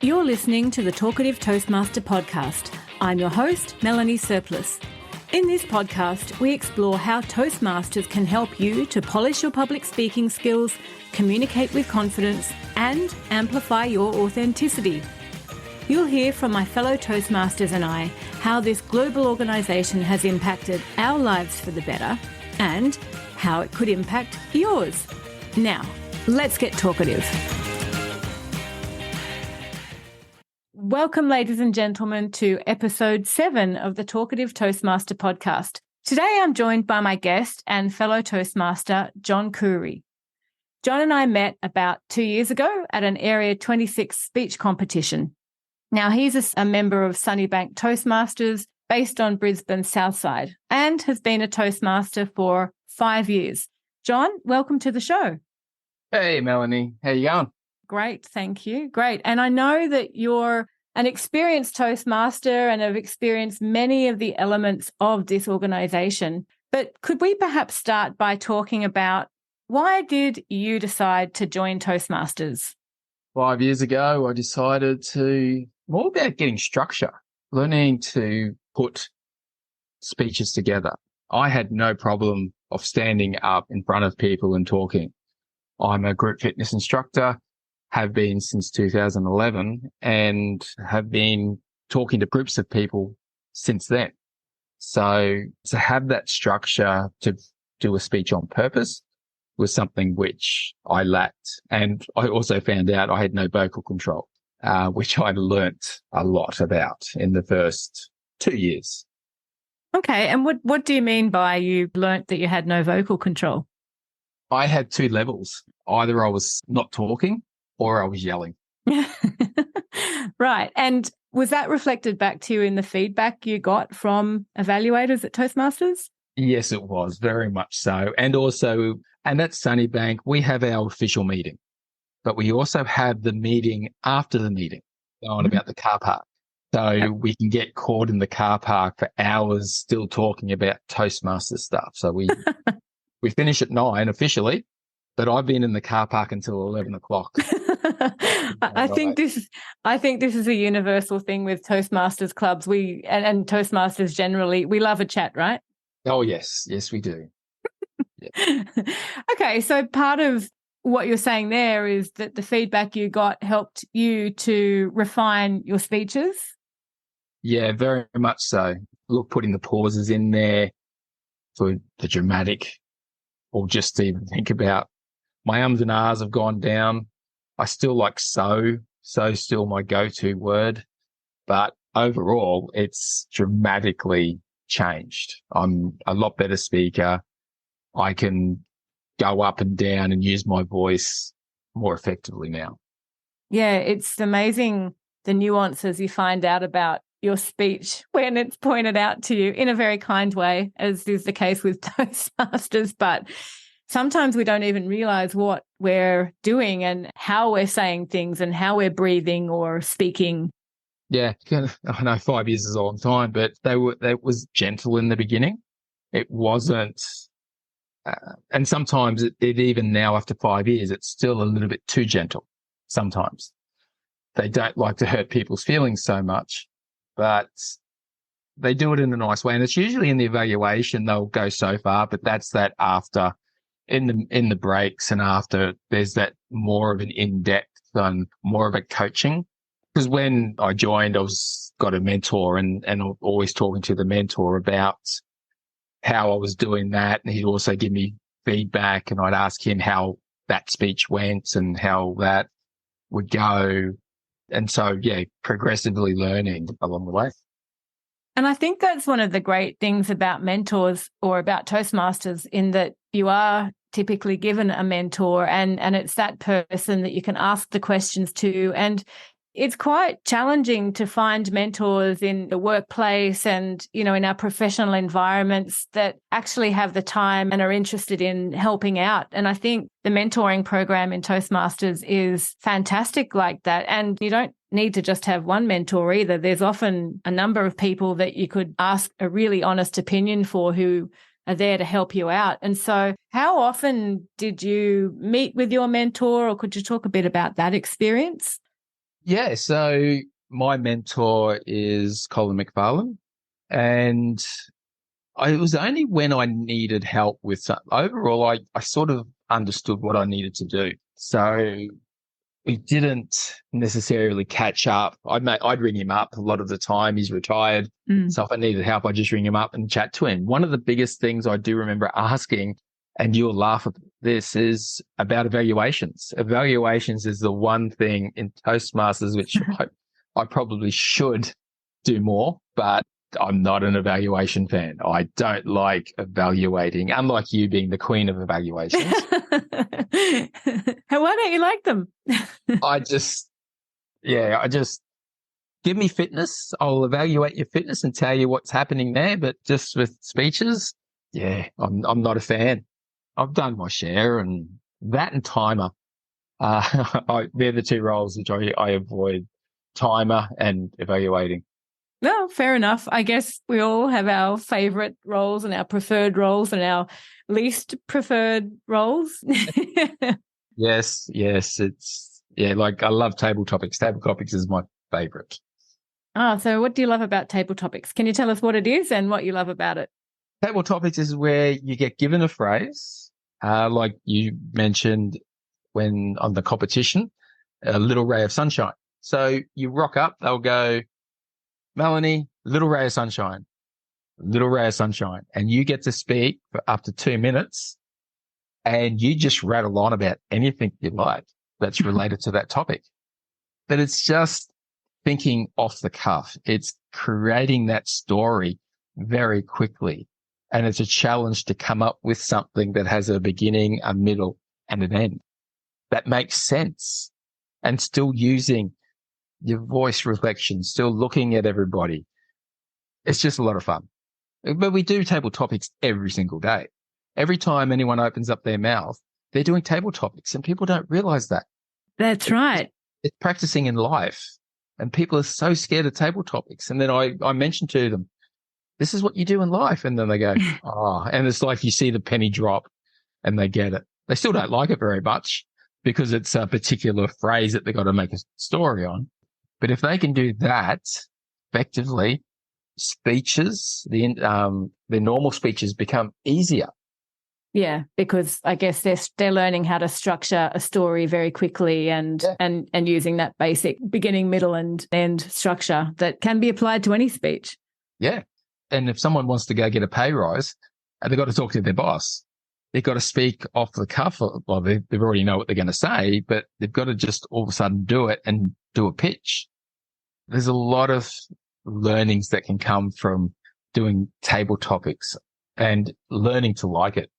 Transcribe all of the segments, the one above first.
You're listening to the Talkative Toastmaster podcast. I'm your host, Melanie Surplus. In this podcast, we explore how Toastmasters can help you to polish your public speaking skills, communicate with confidence, and amplify your authenticity. You'll hear from my fellow Toastmasters and I how this global organisation has impacted our lives for the better and how it could impact yours. Now, let's get talkative. Welcome, ladies and gentlemen, to episode 7 of the Talkative Toastmaster podcast. Today, I'm joined by my guest and fellow Toastmaster, John Coorey. John and I met about 2 years ago at an Area 26 speech competition. Now, he's a member of Sunnybank Toastmasters based on Brisbane's South Side and has been a Toastmaster for 5 years. John, welcome to the show. Hey, Melanie. How you going? Great, thank you. Great. And I know that you're an experienced Toastmaster and have experienced many of the elements of this organisation. But could we perhaps start by talking about why did you decide to join Toastmasters? 5 years ago, I decided to more about getting structure, learning to put speeches together. I had no problem of standing up in front of people and talking. I'm a group fitness instructor, have been since 2011, and have been talking to groups of people since then. So to have that structure to do a speech on purpose was something which I lacked. And I also found out I had no vocal control, which I learnt a lot about in the first 2 years. Okay. And what do you mean by you learnt that you had no vocal control? I had 2 levels. Either I was not talking or I was yelling. Right. And was that reflected back to you in the feedback you got from evaluators at Toastmasters? Yes, it was very much so. And also, and at Sunnybank, we have our official meeting, but we also have the meeting after the meeting on about the car park. So we can get caught in the car park for hours still talking about Toastmasters stuff. So we finish at 9 officially, but I've been in the car park until 11 o'clock. I think this is a universal thing with Toastmasters clubs. We and Toastmasters generally, we love a chat, right? Oh, yes. Yes, we do. Yeah. Okay. So part of what you're saying there is that the feedback you got helped you to refine your speeches? Yeah, very much so. Look, putting the pauses in there for the dramatic, or just to even think about my ums and ahs have gone down. I still like so still my go-to word, but overall it's dramatically changed. I'm a lot better speaker. I can go up and down and use my voice more effectively now. Yeah, it's amazing the nuances you find out about your speech when it's pointed out to you in a very kind way, as is the case with Toastmasters. But sometimes we don't even realize what we're doing and how we're saying things and how we're breathing or speaking. Yeah, I know 5 years is a long time, but that was gentle in the beginning. It wasn't, and sometimes it even now after 5 years, it's still a little bit too gentle. Sometimes they don't like to hurt people's feelings so much, but they do it in a nice way. And it's usually in the evaluation, they'll go so far, but that's that after. In the breaks and after, there's that more of an in-depth and more of a coaching. Because when I joined, got a mentor and always talking to the mentor about how I was doing that. And he'd also give me feedback and I'd ask him how that speech went and how that would go. And so, yeah, progressively learning along the way. And I think that's one of the great things about mentors or about Toastmasters, in that you are typically given a mentor and it's that person that you can ask the questions to. And it's quite challenging to find mentors in the workplace and, in our professional environments that actually have the time and are interested in helping out. And I think the mentoring program in Toastmasters is fantastic like that. And you don't need to just have one mentor either. There's often a number of people that you could ask a really honest opinion for who are there to help you out. And so how often did you meet with your mentor, or could you talk a bit about that experience? Yeah. So my mentor is Colin McFarlane, and it was only when I needed help with something. Overall, I sort of understood what I needed to do. So we didn't necessarily catch up. I'd ring him up a lot of the time. He's retired. So if I needed help, I'd just ring him up and chat to him. One of the biggest things I do remember asking, and you'll laugh at this, is about evaluations. Evaluations is the one thing in Toastmasters which I probably should do more, but I'm not an evaluation fan. I don't like evaluating, unlike you being the queen of evaluations. Why don't you like them? I just give me fitness. I'll evaluate your fitness and tell you what's happening there. But just with speeches, I'm not a fan. I've done my share, and that and timer. They're the two roles which I avoid: timer and evaluating. No, fair enough. I guess we all have our favorite roles and our preferred roles and our least preferred roles. Yes. Like I love table topics. Table topics is my favorite. Oh, so what do you love about table topics? Can you tell us what it is and what you love about it? Table topics is where you get given a phrase, like you mentioned when on the competition, a little ray of sunshine. So you rock up, they'll go, Melanie, little ray of sunshine, little ray of sunshine. And you get to speak for up to 2 minutes, and you just rattle on about anything you like that's related to that topic. But it's just thinking off the cuff. It's creating that story very quickly. And it's a challenge to come up with something that has a beginning, a middle, and an end that makes sense, and still using your voice reflection, still looking at everybody. It's just a lot of fun. But we do table topics every single day. Every time anyone opens up their mouth, they're doing table topics, and people don't realize that. That's right. It's practicing in life, and people are so scared of table topics. And then I mentioned to them, this is what you do in life. And then they go, oh, and it's like you see the penny drop and they get it. They still don't like it very much because it's a particular phrase that they've got to make a story on. But if they can do that effectively, speeches, the normal speeches become easier. Yeah, because I guess they're learning how to structure a story very quickly and using that basic beginning, middle, and end structure that can be applied to any speech. Yeah. And if someone wants to go get a pay rise, they've got to talk to their boss. They've got to speak off the cuff. Well, they already know what they're going to say, but they've got to just all of a sudden do it and do a pitch. There's a lot of learnings that can come from doing table topics and learning to like it.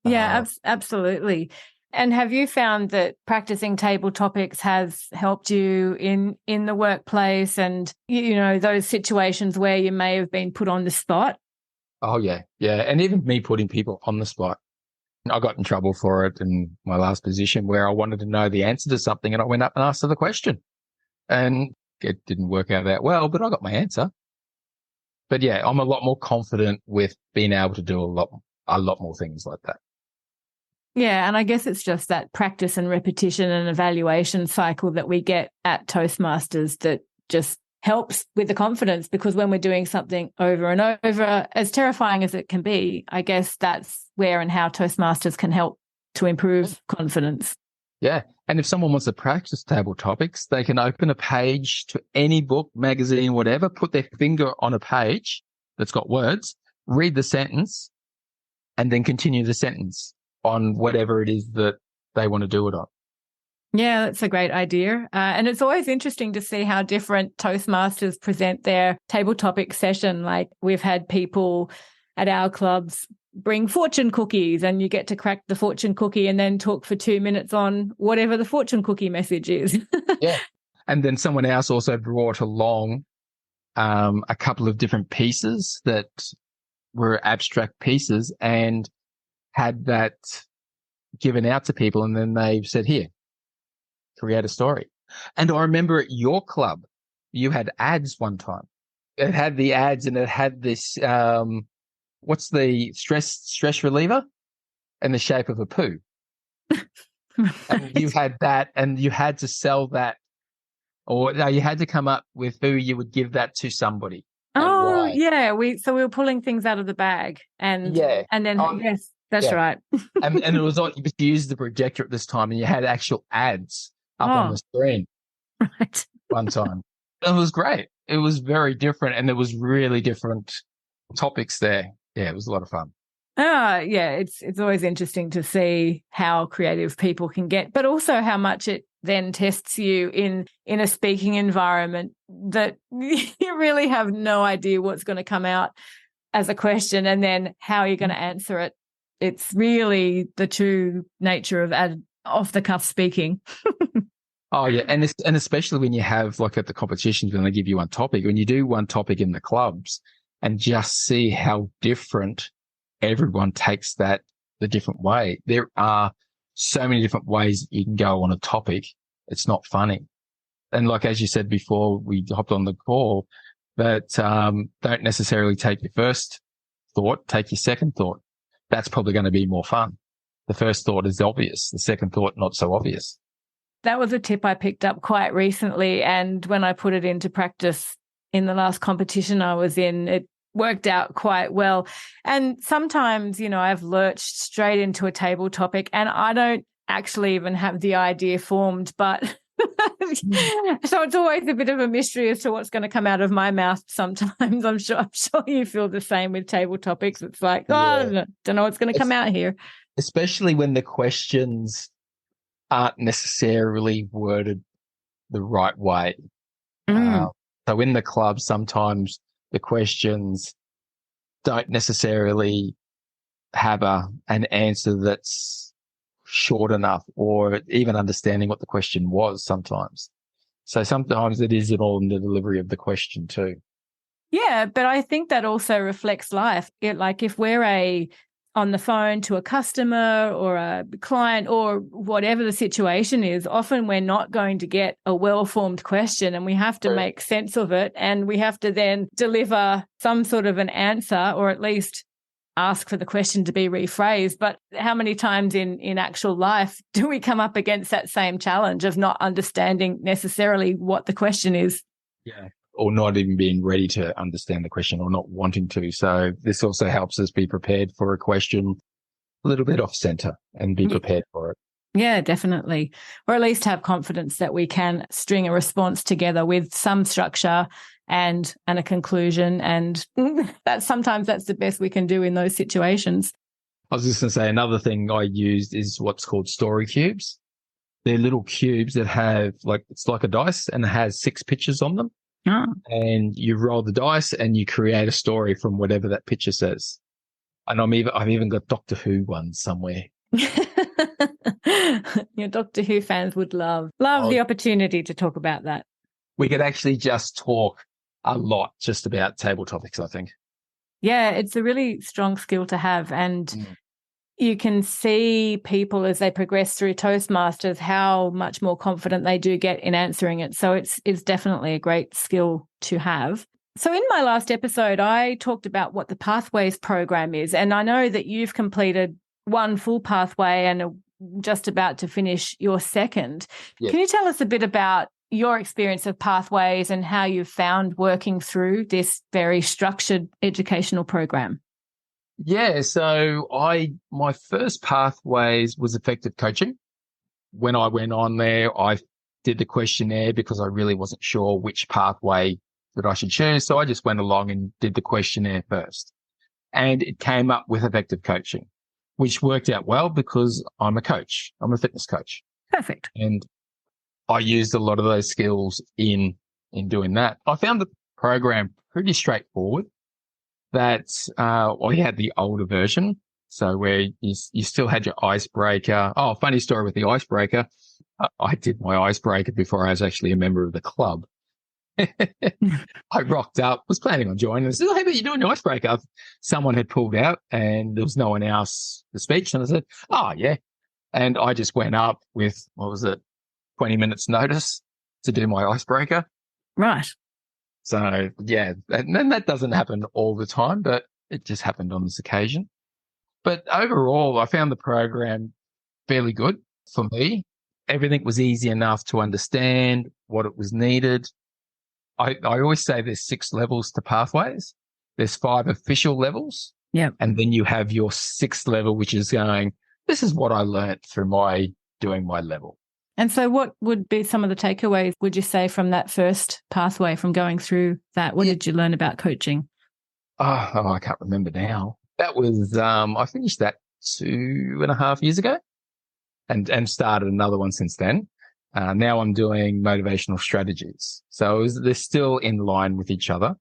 Yeah, absolutely. And have you found that practicing table topics has helped you in the workplace and, you know, those situations where you may have been put on the spot? Oh, yeah. Yeah. And even me putting people on the spot. I got in trouble for it in my last position where I wanted to know the answer to something and I went up and asked her the question. And it didn't work out that well, but I got my answer. But yeah, I'm a lot more confident with being able to do a lot more things like that. Yeah, and I guess it's just that practice and repetition and evaluation cycle that we get at Toastmasters that just helps with the confidence, because when we're doing something over and over, as terrifying as it can be, I guess that's where and how Toastmasters can help to improve confidence. Yeah. And if someone wants to practice table topics, they can open a page to any book, magazine, whatever, put their finger on a page that's got words, read the sentence, and then continue the sentence on whatever it is that they want to do it on. Yeah, that's a great idea. And it's always interesting to see how different Toastmasters present their table topic session. Like we've had people at our clubs bring fortune cookies and you get to crack the fortune cookie and then talk for 2 minutes on whatever the fortune cookie message is. Yeah. And then someone else also brought along a couple of different pieces that were abstract pieces and had that given out to people. And then they said, here, create a story. And I remember at your club, you had ads one time. It had the ads and it had this, what's the stress reliever in the shape of a poo. And you had that and you had to sell that Or no, you had to come up with who you would give that to somebody and Oh, why. yeah. We were pulling things out of the bag, and then yes, that's right. and it was like you used the projector at this time, and you had actual ads up on the screen. Right. One time, it was great. It was very different, and there was really different topics there. Yeah, it was a lot of fun. Yeah, it's always interesting to see how creative people can get, but also how much it then tests you in a speaking environment that you really have no idea what's going to come out as a question, and then how you're going to answer it. It's really the true nature of off the cuff speaking. Oh yeah, and especially when you have, like, at the competitions, when they give you one topic, when you do one topic in the clubs, and just see how different everyone takes that the different way. There are so many different ways you can go on a topic. It's not funny. And like, as you said before, we hopped on the call, that don't necessarily take your first thought, take your second thought. That's probably going to be more fun. The first thought is obvious. The second thought, not so obvious. That was a tip I picked up quite recently. And when I put it into practice in the last competition I was in, it worked out quite well. And sometimes, I've lurched straight into a table topic and I don't actually even have the idea formed, but so it's always a bit of a mystery as to what's going to come out of my mouth sometimes. I'm sure you feel the same with table topics. It's like, I don't know what's going to come out here. Especially when the questions aren't necessarily worded the right way. So in the club, sometimes the questions don't necessarily have an answer that's short enough, or even understanding what the question was sometimes. So sometimes it is all in the delivery of the question too. Yeah, but I think that also reflects life. Like if we're on the phone to a customer or a client or whatever the situation is, often we're not going to get a well-formed question, and we have to make sense of it, and we have to then deliver some sort of an answer, or at least ask for the question to be rephrased. But how many times in actual life do we come up against that same challenge of not understanding necessarily what the question is? Yeah. Or not even being ready to understand the question, or not wanting to. So this also helps us be prepared for a question a little bit off center and be prepared for it. Yeah, definitely. Or at least have confidence that we can string a response together with some structure and a conclusion. And sometimes that's the best we can do in those situations. I was just going to say, another thing I used is what's called story cubes. They're little cubes that have, it's like a dice, and it has 6 pictures on them. Oh. And you roll the dice and you create a story from whatever that picture says. And I've even got Doctor Who ones somewhere. Your Doctor Who fans would love the opportunity to talk about that. We could actually just talk a lot just about table topics, I think. Yeah, it's a really strong skill to have. And you can see people as they progress through Toastmasters how much more confident they do get in answering it. So it's definitely a great skill to have. So in my last episode, I talked about what the Pathways program is. And I know that you've completed one full pathway and are just about to finish your second. Yes. Can you tell us a bit about your experience of Pathways and how you've found working through this very structured educational program? Yeah, so my first Pathways was effective coaching. When I went on there, I did the questionnaire because I really wasn't sure which pathway that I should choose. So I just went along and did the questionnaire first. And it came up with effective coaching, which worked out well because I'm a coach. I'm a fitness coach. Perfect. And I used a lot of those skills in doing that. I found the program pretty straightforward. That you had the older version, so where you still had your icebreaker. Oh, funny story with the icebreaker. I did my icebreaker before I was actually a member of the club. I rocked up, was planning on joining. I said, "Hey, but you're doing your icebreaker." Someone had pulled out, and there was no one else to speak. And I said, "Oh, yeah," and I just went up with 20 minutes notice to do my icebreaker. Right. So, yeah, and that doesn't happen all the time, but it just happened on this occasion. But overall, I found the program fairly good for me. everything was easy enough to understand what it was needed. I always say there's 6 levels to pathways. There's 5 official levels. Yeah. And then you have your 6th level, which is going, this is what I learned through doing my level. And so what would be some of the takeaways, would you say, from that first pathway, from going through that? What did you learn about coaching? Oh, I can't remember now. That was, I finished that 2.5 years ago and started another one since then. Now I'm doing motivational strategies. So they're still in line with each other.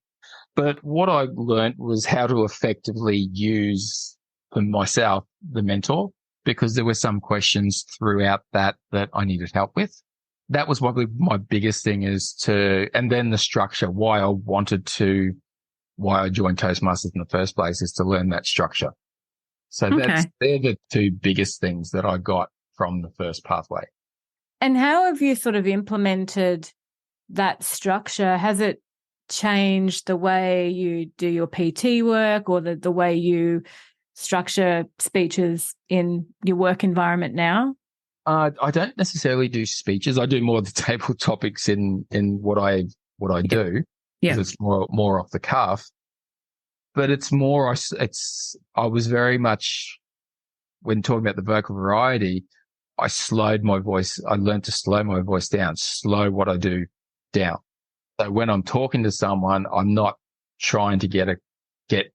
But what I learned was how to effectively use for myself the mentor, because there were some questions throughout that I needed help with. That was probably my biggest thing, and then the structure, why I joined Toastmasters in the first place is to learn that structure. So they're the 2 biggest things that I got from the first pathway. And how have you sort of implemented that structure? Has it changed the way you do your PT work or the way you structure speeches in your work environment now? I don't necessarily do speeches. I do more of the table topics in what I do. Yeah. It's more off the cuff. But it's more, I was very much, when talking about the vocal variety, I slowed my voice. I learned to slow my voice down, slow what I do down. So when I'm talking to someone, I'm not trying to get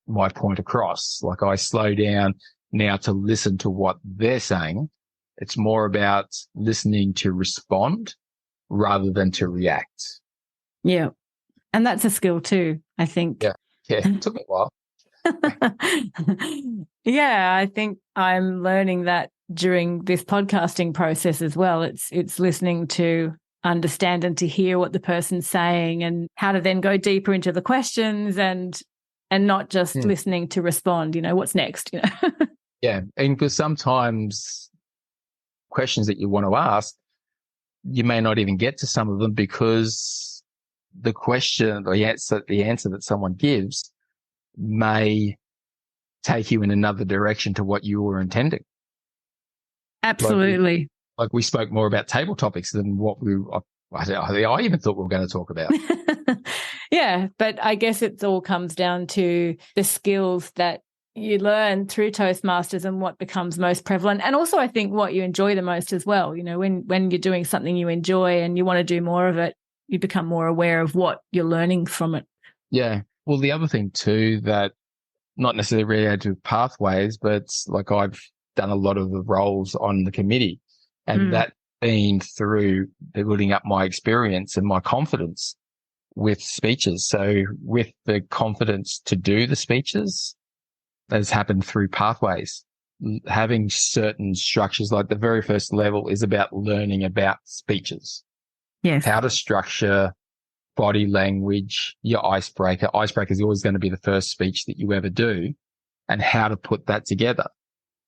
my point across. Like, I slow down now to listen to what they're saying. It's more about listening to respond rather than to react. Yeah. And that's a skill too, I think. Yeah. It took me a while. Yeah, I think I'm learning that during this podcasting process as well. It's listening to understand and to hear what the person's saying and how to then go deeper into the questions and not just listening to respond, what's next, Yeah. And because sometimes questions that you want to ask, you may not even get to some of them because the question, the answer that someone gives may take you in another direction to what you were intending. Absolutely. Like we spoke more about table topics than what I even thought we were going to talk about. Yeah, but I guess it all comes down to the skills that you learn through Toastmasters and what becomes most prevalent. And also I think what you enjoy the most as well. When you're doing something you enjoy and you want to do more of it, you become more aware of what you're learning from it. Yeah. Well, the other thing too, that not necessarily related to pathways, but like I've done a lot of the roles on the committee, and that been through building up my experience and my confidence with speeches. So with the confidence to do the speeches, has happened through pathways, having certain structures. Like the very first level is about learning about speeches. Yes. How to structure body language, your icebreaker. Icebreaker is always going to be the first speech that you ever do, and how to put that together.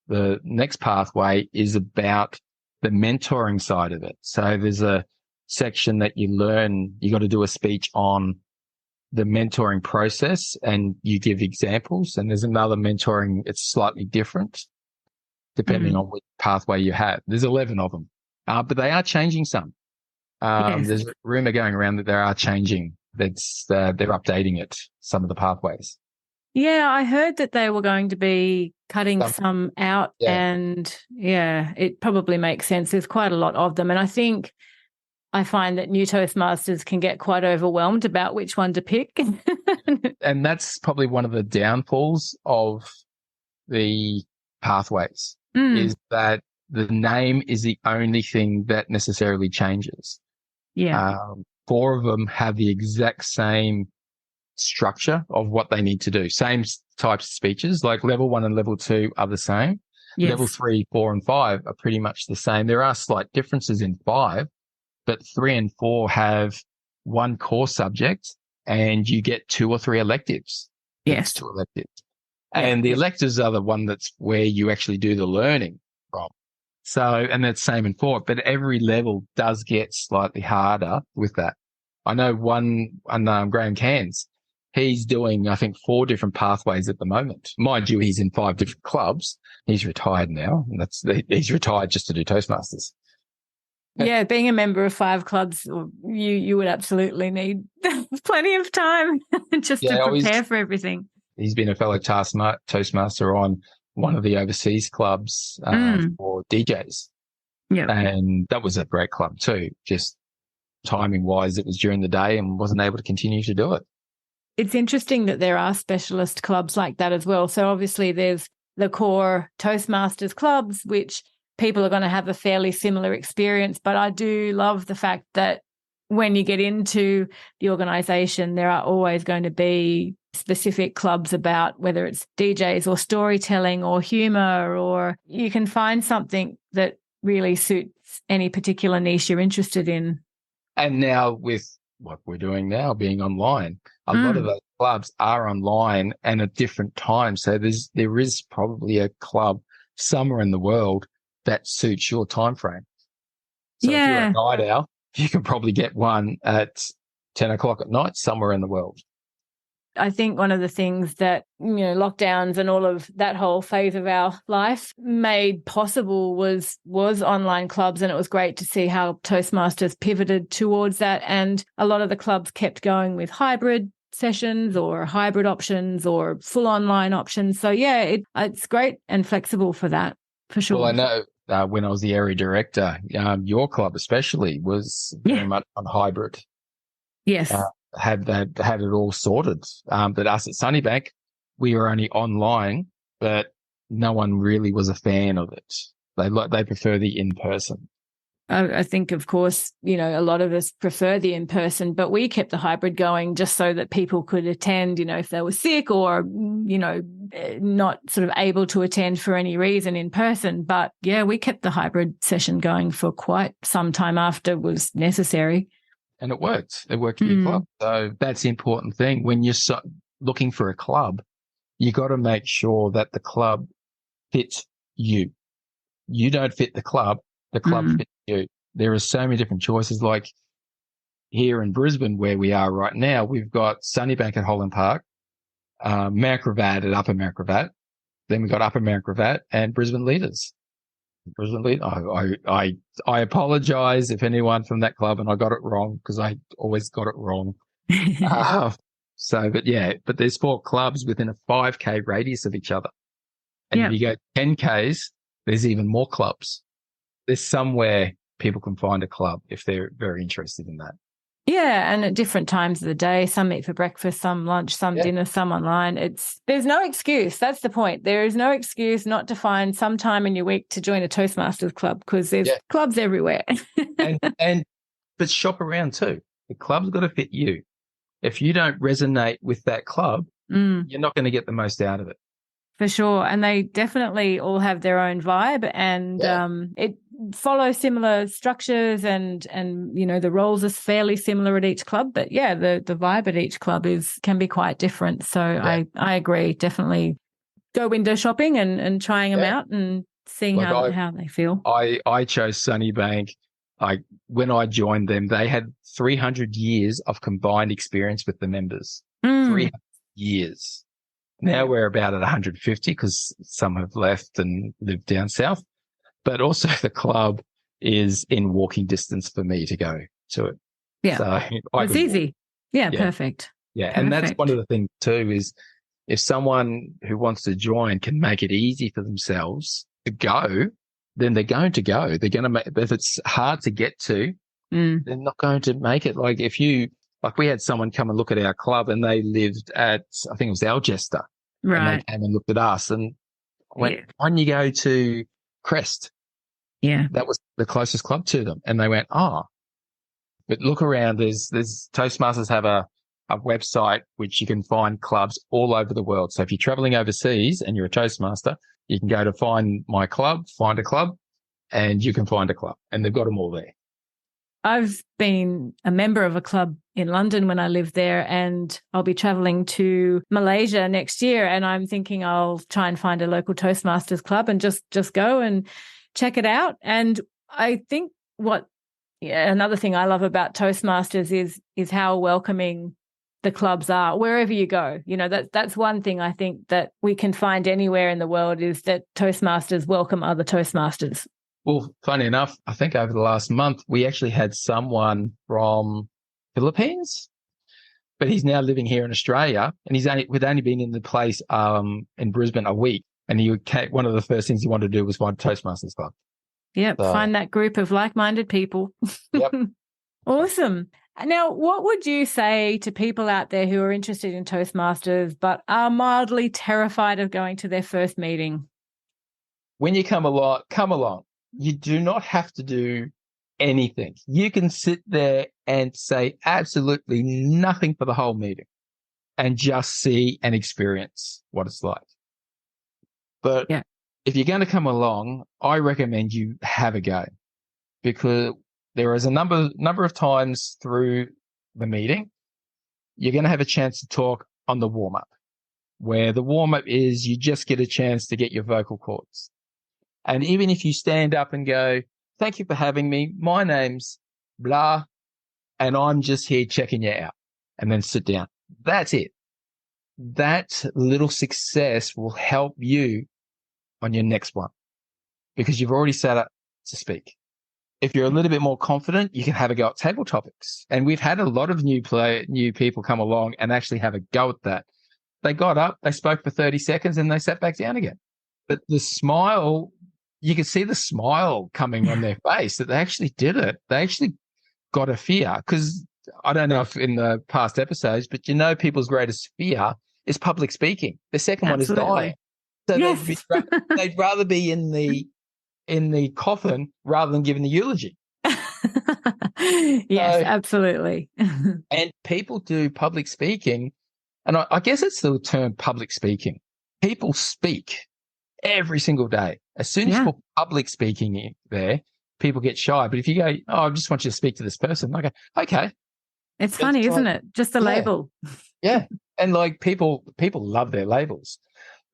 The next pathway is about the mentoring side of it. So there's a section that you learn, you got to do a speech on the mentoring process and you give examples. And there's another mentoring, it's slightly different depending on which pathway you have. There's 11 of them, but they are changing some. Yes. There's a rumor going around that they are changing. They're updating it, some of the pathways. Yeah, I heard that they were going to be cutting some out, and it probably makes sense. There's quite a lot of them. And I find that new Toastmasters can get quite overwhelmed about which one to pick. And that's probably one of the downfalls of the pathways is that the name is the only thing that necessarily changes. Yeah. 4 of them have the exact same structure of what they need to do. Same types of speeches, like level 1 and level 2 are the same. Yes. Level 3, 4 and 5 are pretty much the same. There are slight differences in 5, but 3 and 4 have one core subject and you get 2 or 3 electives. Yes. 2 electives. And the electives are the one that's where you actually do the learning from. So, and that's same in 4, but every level does get slightly harder with that. I know Graham Cairns, he's doing, I think, 4 different pathways at the moment. Mind you, he's in 5 different clubs. He's retired now, and he's retired just to do Toastmasters. Yeah, being a member of 5 clubs, you would absolutely need plenty of time just to prepare for everything. He's been a fellow Toastmaster on one of the overseas clubs for DJs. Yeah. And that was a great club too. Just timing wise, it was during the day and wasn't able to continue to do it. It's interesting that there are specialist clubs like that as well. So obviously there's the core Toastmasters clubs, which people are going to have a fairly similar experience. But I do love the fact that when you get into the organisation, there are always going to be specific clubs about whether it's DJs or storytelling or humour, or you can find something that really suits any particular niche you're interested in. And now with what we're doing now being online, a lot of those clubs are online and at different times. So there is probably a club somewhere in the world that suits your time frame. So if you're a night owl, you can probably get one at 10 o'clock at night somewhere in the world. I think one of the things that, lockdowns and all of that whole phase of our life made possible was online clubs. And it was great to see how Toastmasters pivoted towards that. And a lot of the clubs kept going with hybrid sessions or hybrid options or full online options. So, it's great and flexible for that, for sure. Well, I know when I was the area director, your club especially was very much on hybrid. Yes. Had it all sorted. But us at Sunnybank, we were only online, but no one really was a fan of it. They prefer the in-person. I think, of course, a lot of us prefer the in-person, but we kept the hybrid going just so that people could attend, if they were sick or, not sort of able to attend for any reason in person. But we kept the hybrid session going for quite some time after it was necessary. And it worked. It worked for your club. So that's the important thing. When you're looking for a club, you got to make sure that the club fits you. You don't fit the club fits you. There are so many different choices. Like here in Brisbane, where we are right now, we've got Sunnybank at Holland Park, Mount Gravatt at Upper Mount Gravatt. Then we've got Upper Mount Gravatt and Brisbane Leaders. I apologize if anyone from that club and I got it wrong, because I always got it wrong. But there's 4 clubs within a 5K radius of each other. And if you go 10Ks, there's even more clubs. There's somewhere people can find a club if they're very interested in that. Yeah, and at different times of the day, some meet for breakfast, some lunch, some dinner, some online. There's no excuse. That's the point. There is no excuse not to find some time in your week to join a Toastmasters club, because there's clubs everywhere. But shop around too. The club's got to fit you. If you don't resonate with that club, you're not going to get the most out of it. For sure. And they definitely all have their own vibe, and it follows similar structures and the roles are fairly similar at each club. But the vibe at each club can be quite different. So I agree. Definitely go window shopping and trying them out and seeing how they feel. I chose Sunnybank. When I joined them, they had 300 years of combined experience with the members. 300 years. Now we're about at 150 because some have left and lived down south. But also the club is in walking distance for me to go to it. Yeah. So it's easy. Yeah, perfect. Yeah. Perfect. And that's one of the things too, is if someone who wants to join can make it easy for themselves to go, then they're going to go. They're going to make, if it's hard to get to, they're not going to make it. Like we had someone come and look at our club and they lived at, I think it was Algester. Right. And they came and looked at us and went, why don't you go to Crest? Yeah. That was the closest club to them. And they went, but look around. There's Toastmasters have a website which you can find clubs all over the world. So if you're traveling overseas and you're a Toastmaster, you can go to find my club, find a club, and you can find a club, and they've got them all there. I've been a member of a club in London when I lived there, and I'll be traveling to Malaysia next year, and I'm thinking I'll try and find a local Toastmasters club and just go and check it out. And I think another thing I love about Toastmasters is how welcoming the clubs are wherever you go. That's one thing I think that we can find anywhere in the world, is that Toastmasters welcome other Toastmasters. Well, funny enough, I think over the last month, we actually had someone from Philippines, but he's now living here in Australia, and we'd only been in the place in Brisbane a week, and one of the first things he wanted to do was find Toastmasters Club. Yep, So, find that group of like-minded people. Yep. Awesome. Now, what would you say to people out there who are interested in Toastmasters but are mildly terrified of going to their first meeting? When you come along. You do not have to do anything. You can sit there and say absolutely nothing for the whole meeting and just see and experience what it's like. But if you're going to come along, I recommend you have a go, because there is a number of times through the meeting, you're going to have a chance to talk on the warm-up, where the warm-up is you just get a chance to get your vocal cords. And even if you stand up and go, thank you for having me, my name's blah, and I'm just here checking you out, and then sit down. That's it. That little success will help you on your next one, because you've already set up to speak. If you're a little bit more confident, you can have a go at table topics. And we've had a lot of new people come along and actually have a go at that. They got up, they spoke for 30 seconds, and they sat back down again. But the smile, you could see the smile coming on their face that they actually did it. They actually got a fear, because I don't know if in the past episodes, but people's greatest fear is public speaking. The second Absolutely. one is dying. So yes. they'd rather be in the coffin rather than giving the eulogy. Yes, absolutely. And people do public speaking, and I guess it's the term public speaking. People speak every single day. As soon as you put public speaking in there, people get shy. But if you go, I just want you to speak to this person, I go, okay. It's funny, isn't it? Just a label. Yeah. And like people love their labels.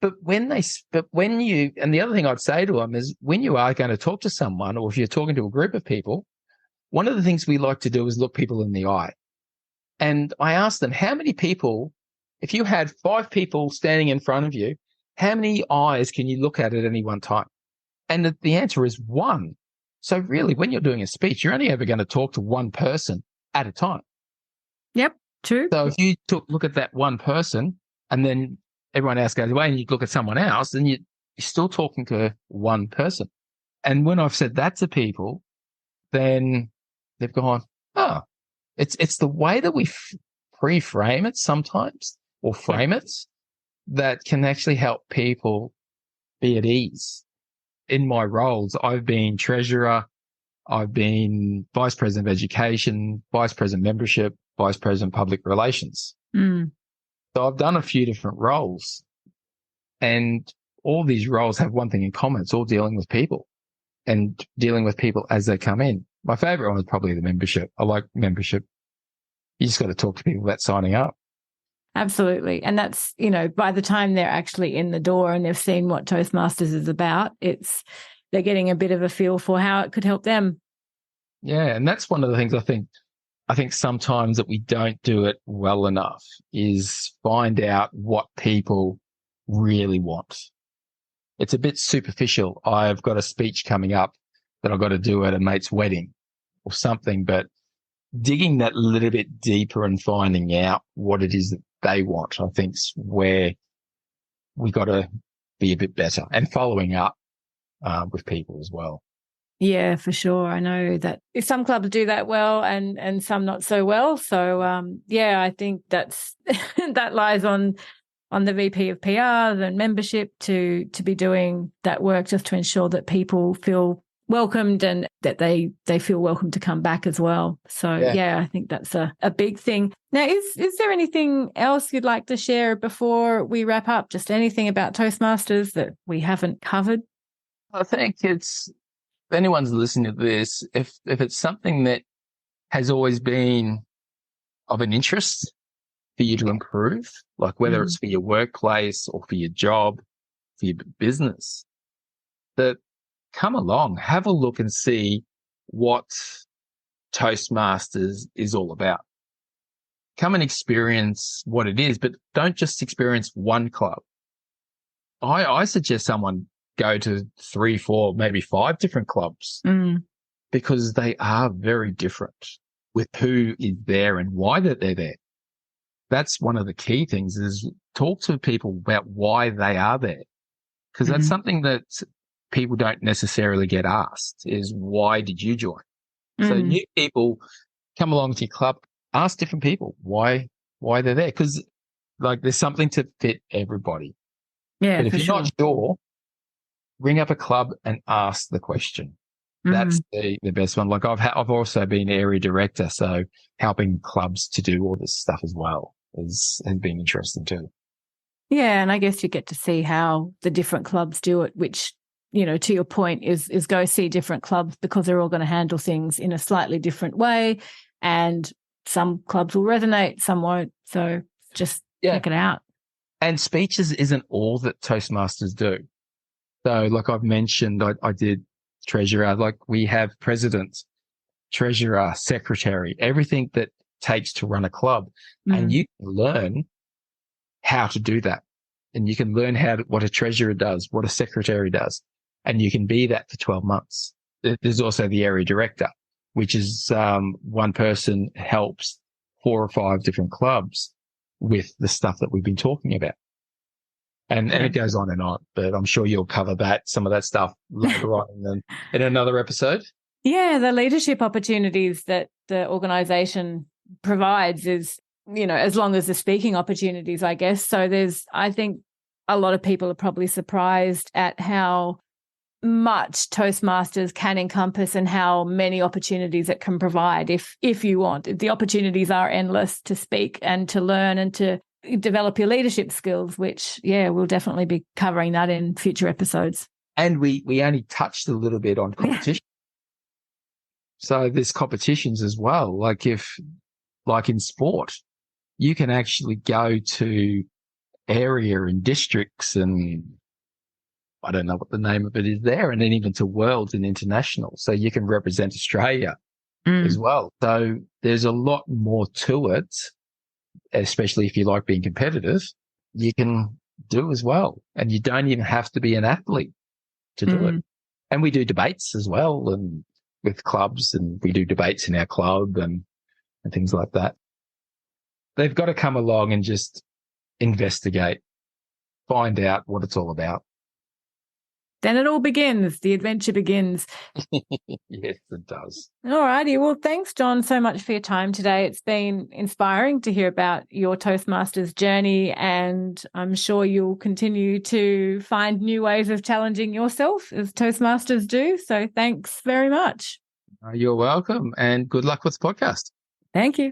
But and the other thing I'd say to them is, when you are going to talk to someone, or if you're talking to a group of people, one of the things we like to do is look people in the eye. And I asked them, how many people, if you had 5 people standing in front of you, how many eyes can you look at any one time? And the answer is 1. So really, when you're doing a speech, you're only ever going to talk to one person at a time. Yep, true. So if you look at that one person, and then everyone else goes away, and you look at someone else, then you're still talking to one person. And when I've said that to people, then they've gone, oh, it's the way that we pre-frame it sometimes, or frame it, that can actually help people be at ease. In my roles, I've been treasurer, I've been vice president of education, vice president membership, vice president public relations. Mm. So I've done a few different roles, and all these roles have one thing in common. It's all dealing with people, and dealing with people as they come in. My favorite one is probably the membership. I like membership. You just got to talk to people about signing up. Absolutely. And that's, by the time they're actually in the door and they've seen what Toastmasters is about, they're getting a bit of a feel for how it could help them. Yeah. And that's one of the things I think sometimes that we don't do it well enough, is find out what people really want. It's a bit superficial. I've got a speech coming up that I've got to do at a mate's wedding or something, but digging that little bit deeper and finding out what it is that they want, I think, is where we got to be a bit better, and following up with people as well. Yeah, for sure. I know that some clubs do that well, and some not so well. So I think that's that lies on the VP of PR and membership to be doing that work, just to ensure that people feel welcomed and that they feel welcome to come back as well. So I think that's a big thing. Now, is there anything else you'd like to share before we wrap up? Just anything about Toastmasters that we haven't covered? I think if anyone's listening to this, if it's something that has always been of an interest for you to improve, like whether it's for your workplace or for your job, for your business, that come along, have a look and see what Toastmasters is all about. Come and experience what it is, but don't just experience one club. I suggest someone go to 3, 4, maybe 5 different clubs because they are very different with who is there and why that they're there. That's one of the key things is talk to people about why they are there. Because that's something that people don't necessarily get asked is why did you join? So new people come along to your club, ask different people why they're there. Because like there's something to fit everybody. Yeah, but if you're not sure, ring up a club and ask the question. That's the best one. Like I've also been area director, so helping clubs to do all this stuff as well has been interesting too. Yeah, and I guess you get to see how the different clubs do it, which, you know, to your point is go see different clubs because they're all going to handle things in a slightly different way, and some clubs will resonate, some won't. So just check it out. And speeches isn't all that Toastmasters do. So like I've mentioned, I did treasurer, like we have president, treasurer, secretary, everything that takes to run a club. And you can learn how to do that. And you can learn what a treasurer does, what a secretary does. And you can be that for 12 months. There's also the area director, which is one person helps 4 or 5 different clubs with the stuff that we've been talking about. And it goes on, but I'm sure you'll cover some of that stuff later on in another episode. Yeah, the leadership opportunities that the organisation provides is, you know, as long as the speaking opportunities, I guess. So I think a lot of people are probably surprised at how much Toastmasters can encompass and how many opportunities it can provide if you want. The opportunities are endless to speak and to learn and to develop your leadership skills, which, we'll definitely be covering that in future episodes. And we only touched a little bit on competition. So there's competitions as well. Like in sport, you can actually go to area and districts and I don't know what the name of it is there, and then even to worlds and international. So you can represent Australia as well. So there's a lot more to it, especially if you like being competitive, you can do as well. And you don't even have to be an athlete to do it. And we do debates as well and with clubs, and we do debates in our club and things like that. They've got to come along and just investigate, find out what it's all about. Then it all begins. The adventure begins. Yes, it does. All righty. Well, thanks, John, so much for your time today. It's been inspiring to hear about your Toastmasters journey, and I'm sure you'll continue to find new ways of challenging yourself as Toastmasters do. So thanks very much. You're welcome, and good luck with the podcast. Thank you.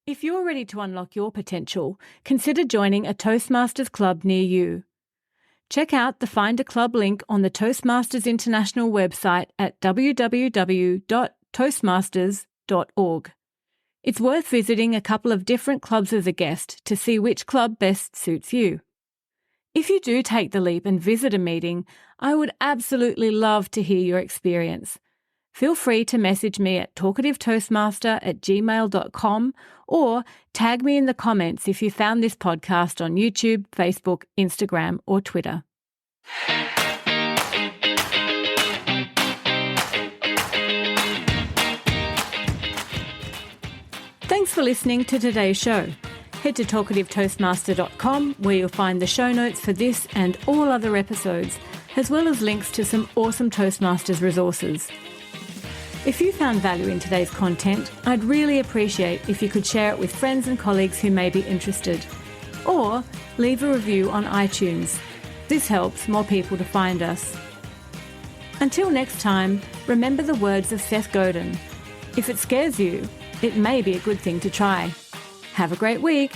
If you're ready to unlock your potential, consider joining a Toastmasters club near you. Check out the Find a Club link on the Toastmasters International website at www.toastmasters.org. It's worth visiting a couple of different clubs as a guest to see which club best suits you. If you do take the leap and visit a meeting, I would absolutely love to hear your experience. Feel free to message me at talkativetoastmaster@gmail.com or tag me in the comments if you found this podcast on YouTube, Facebook, Instagram, or Twitter. Thanks for listening to today's show. Head to talkativetoastmaster.com where you'll find the show notes for this and all other episodes, as well as links to some awesome Toastmasters resources. If you found value in today's content, I'd really appreciate if you could share it with friends and colleagues who may be interested, or leave a review on iTunes. This helps more people to find us. Until next time, remember the words of Seth Godin. If it scares you, it may be a good thing to try. Have a great week.